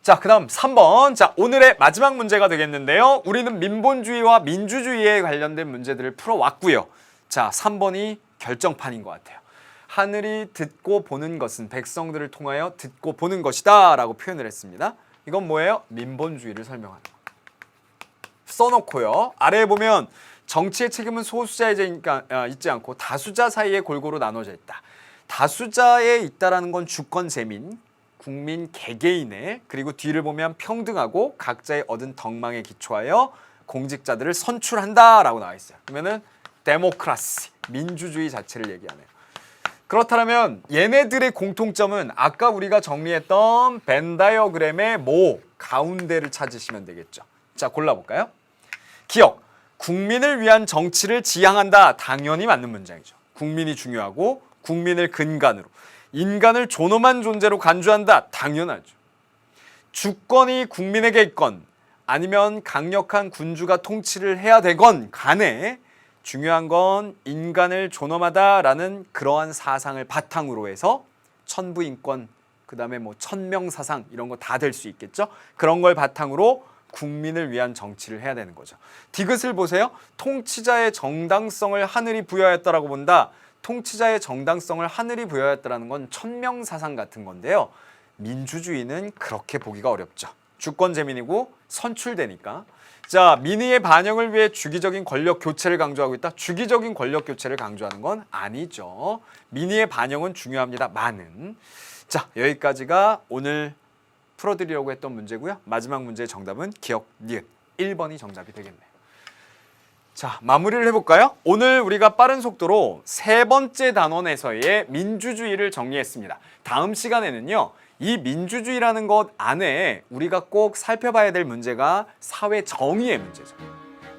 자, 그 다음 3번. 자, 오늘의 마지막 문제가 되겠는데요. 우리는 민본주의와 민주주의에 관련된 문제들을 풀어왔고요. 자, 3번이 결정판인 것 같아요. 하늘이 듣고 보는 것은 백성들을 통하여 듣고 보는 것이다 라고 표현을 했습니다. 이건 뭐예요? 민본주의를 설명하는 거. 써놓고요. 아래에 보면 정치의 책임은 소수자에 있지 않고 다수자 사이에 골고루 나눠져 있다. 다수자에 있다라는 건 주권 재민, 국민 개개인의 그리고 뒤를 보면 평등하고 각자의 얻은 덕망에 기초하여 공직자들을 선출한다라고 나와 있어요. 그러면은 데모크라시, 민주주의 자체를 얘기하네요. 그렇다면 얘네들의 공통점은 아까 우리가 정리했던 벤 다이어그램의 가운데를 찾으시면 되겠죠. 자, 골라볼까요? 기억, 국민을 위한 정치를 지향한다. 당연히 맞는 문장이죠. 국민이 중요하고 국민을 근간으로 인간을 존엄한 존재로 간주한다. 당연하죠. 주권이 국민에게 있건 아니면 강력한 군주가 통치를 해야 되건 간에 중요한 건 인간을 존엄하다라는 그러한 사상을 바탕으로 해서 천부인권, 그 다음에 뭐 천명사상 이런 거 다 될 수 있겠죠. 그런 걸 바탕으로 국민을 위한 정치를 해야 되는 거죠. 디귿을 보세요. 통치자의 정당성을 하늘이 부여했다라고 본다. 통치자의 정당성을 하늘이 부여했다라는 건 천명사상 같은 건데요. 민주주의는 그렇게 보기가 어렵죠. 주권재민이고 선출되니까. 자, 민의의 반영을 위해 주기적인 권력 교체를 강조하고 있다. 주기적인 권력 교체를 강조하는 건 아니죠. 민의의 반영은 중요합니다. 많은. 자, 여기까지가 오늘 풀어드리려고 했던 문제고요. 마지막 문제의 정답은 기억, 니은 1번이 정답이 되겠네요. 자, 마무리를 해볼까요? 오늘 우리가 빠른 속도로 세 번째 단원에서의 민주주의를 정리했습니다. 다음 시간에는요. 이 민주주의라는 것 안에 우리가 꼭 살펴봐야 될 문제가 사회 정의의 문제죠.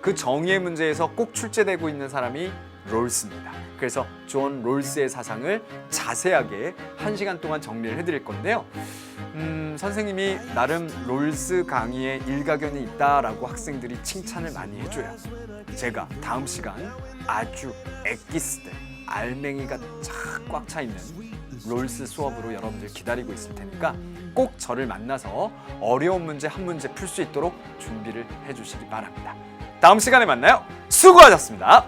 그 정의의 문제에서 꼭 출제되고 있는 사람이 롤스입니다. 그래서 존 롤스의 사상을 자세하게 1시간 동안 정리를 해드릴 건데요. 선생님이 나름 롤스 강의에 일가견이 있다라고 학생들이 칭찬을 많이 해줘요. 제가 다음 시간 아주 엑기스들, 알맹이가 꽉 차 있는 롤스 수업으로 여러분들 기다리고 있을 테니까 꼭 저를 만나서 어려운 문제 한 문제 풀 수 있도록 준비를 해주시기 바랍니다. 다음 시간에 만나요. 수고하셨습니다.